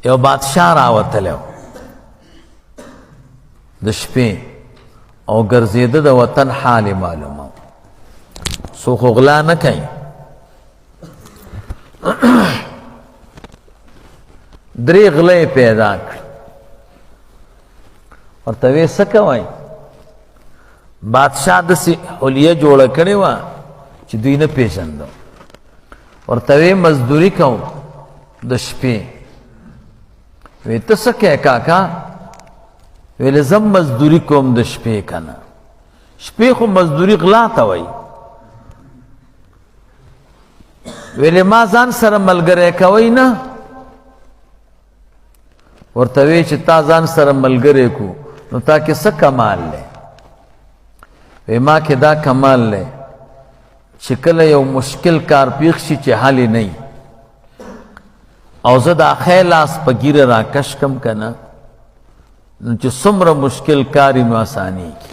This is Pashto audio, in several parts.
یو بادشاہ راوتلی و د شپې او ګرځېده د وطن حال یې معلومه و څوک خو غلا نه کوي درې غله یې پیدا کړي ورته ویې څه کوئ بادشاہ داسې حلیه جوړه کړې وه چې دوی نه پېژنده ورته ویې مزدوري کوم د شپې وی ته څه کوې کاکا ویلې زه مزدوري کوم د شپې که نه شپې خو مزدوري غلا ته وایي ویلې ما ځان سره ملګری کوئ نه ورته وی چې تا ځان سره ملګری کو نو تا کې څه کمال دی وی ما کې دا کمال دی چې کله یو مشکل کار پیښ شي چې حل یې نه او زه د اخی لاس په ګیره راکش کم که نه نو چې څومره مشکل کار نو اسانېږي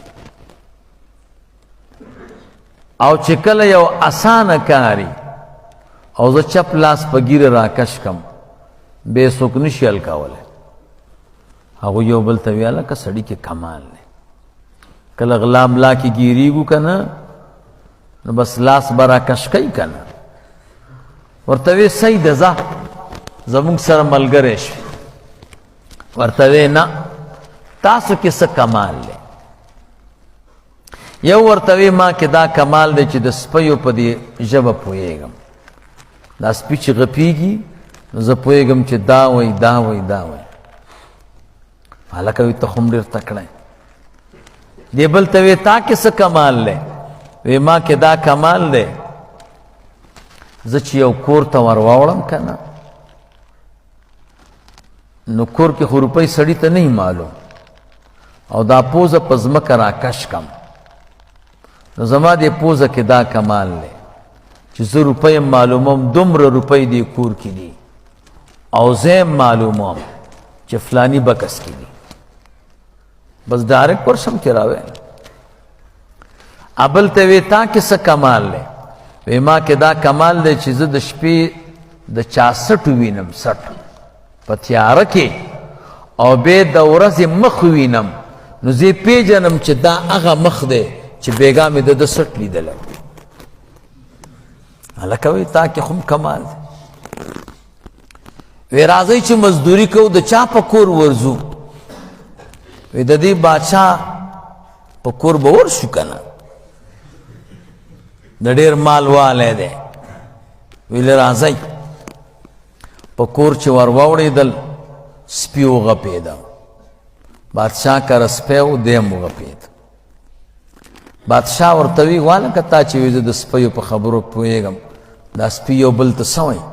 او چې کله یو اسانه کاري او زه چپ لاس په ګیره راکش کم بې څوک نشي حل کولی هغوی یو بل ته ویل که سړي کې کمال دی کله غلا ملا کې ګیریږو که نه نو بس لاس به راکش کوي که نه ورته وی صحیح ده ځه زمونږ سره ملګری شوي ورته وی نه تاسو کې څه کمال دی یو ورته وی ما کې دا کمال دی چې د سپیو په دې ژبه پوهېږم دا سپي چې غپېږي نو زه پوهېږم چې دا وایي دا وایي دا وایي هلکه وی ته خو هم ډېر تکړه یې دې بل ته وی تا کې څه کمال دی وی ما کې دا کمال دی زه چې یو کور ته ور واوړم که نه نو کور کې خو روپۍ سړي ته نه معلوم او دا پوزه په ځمکه راکش کم نو زما دې پوزه کې دا کمال دی چې زه روپۍ معلوموم دومره روپۍ دې کور کې دي او زه معلوموم چې فلانی بکس کې دي بس ډایرکټ ورشم چې راویل ابل ته وی تا کې څه کمال دی وی ما کې دا کمال دی چې زه د شپې د چا سټ وینم سټ په تیاره کې او بیا د ورځې مخ وینم نو زه پیژنم چې دا هغه مخ دی چې بیګا مې د سټ لیدلی هلکه وی تا کې خو کمال دی وی راځئ چې مزدوري کوو د چا په کور ورځو وی د دې بادشاه په کور به ورشو که نه د ډېر مال والی دی ویلې راځئ په کور چې ور واوړېدل سپي وغپېده بادشاه کره سپی و دی هم وغپېد بادشاه ورته وی والکه تا چې وی زه د سپیو په خبرو پوهېږم دا سپي یو بل ته څه وایي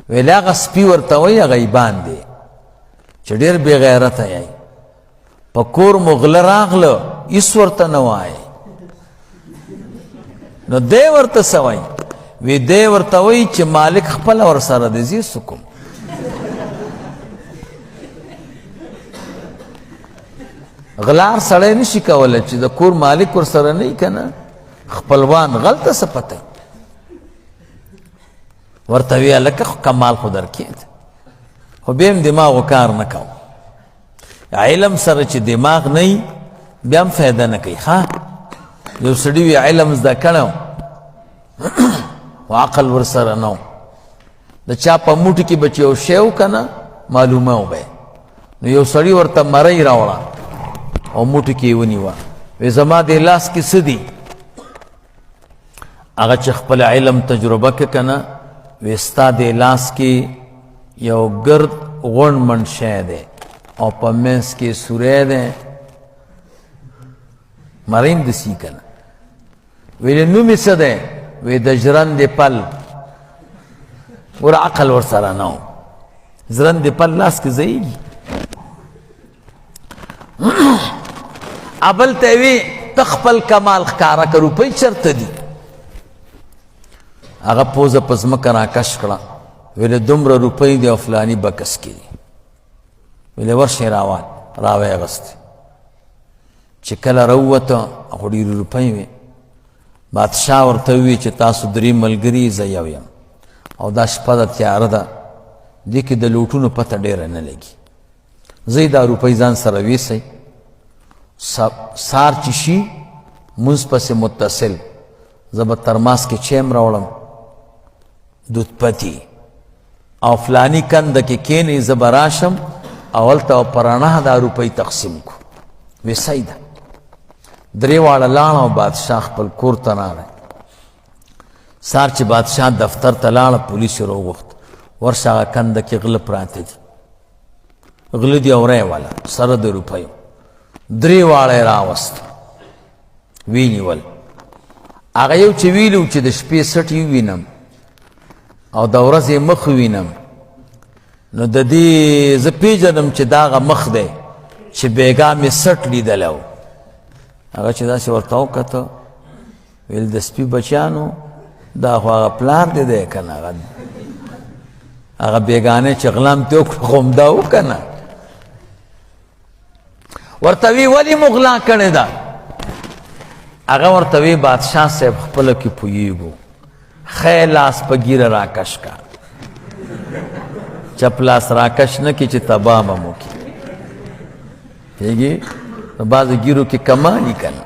ویلې هغه سپي ورته وایي غیبان دی چې ډېر بې غیرته یی په کور مو غله راغله هېڅ ورته نه وایي نو دی ورته څه وایي وی دی ورته وایي چې مالک خپله ورسره دی زه یې څه کوم غلار سړی نشي کولی چې د کور مالک ورسره نه وي که نه خپلوان غلته څه پته ورته وی هلکه کمال خو درکېد خو بیا هم دماغو کار نه کوم علم سره چې دماغ نه وي بیا هم فایده نه کوي ښه یو سړي وي علم زده کړی و عقل ورسره نه و د چا په موټي کې به چې یو شی و که نه معلومه و به نو یو سړي ورته مرۍ راوړه او موټي کې یې ونیوه وی زما دې لاس کې څه دي هغه چې خپل علم تجربه کې که نه وی ستا دې لاس کې یو ګرد غونډ منډ شی دی او په منځ کې سوری دی مرۍ داسې که نه ویلې نوم یې څه دی وی د ژرندې پل ګوره عقل ورسره نه و ژرندې پل لاس کې ځایږي ابل ته وی ته خپل کمال ښکاره که روپۍ چېرته دي هغه پوزه په ځمکه راکش کړه ویلې دومره روپۍ دی او فلاني بکس کې دي ویلې ورشئ راوی اغستې چې کله راووته هغو ډېرې روپۍ وې بادشاه ورته ووی چې تاسو درې ملګري زه یو یم او دا شپه ده تیاره ده دې کې د لوټونو پته ډېره نه لګي زه دا روپۍ ځان سره ویسئ سار چې شي مونځ پسې متصل زه به ترماس کې چیم راوړم دود پتی او فلانی کنده کې کینې زه به راشم او هلته په رڼا دا روپۍ تقسیم کو ویسئ ده درې واړه لاړه او بادشاه خپل کور ته راغی سار چې بادشاه دفتر ته لاړه پولیس یې راوغوښت ورشه هغه کنده کې غله پراته دي غله دي اوری والا سره د روپیو درې واړه یې راوست وینیول هغه یو چې ویلو چې د شپې سټ یې وینم او د ورځې مخ وینم نو د دې زه پیژنم چې دا هغه مخ دی چې بیګا مې سټ لیدلی و هغه چې داسې ورته وکته ویل د سپي بچیانو دا خو هغه پلار دی دی که نه هغه بیګانې چې غلام تې وکړو خو همدا و که نه ورته وی ولې مو غلا کړې ده هغه ورته وی بادشاه صاحب خپله کې پوهېږو خی لاس په ګیره راکش کا چپ لاس راکش نه کې چې تباه به مو کې پوهېږي نو بعضو ګیرو کې کمالي که نه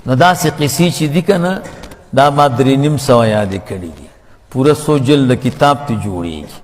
نو داسې قصې چې دي که نه دا ما 3.5 سوه یادې کړي دي پوره 100 جلد کتاب ته جوړېږي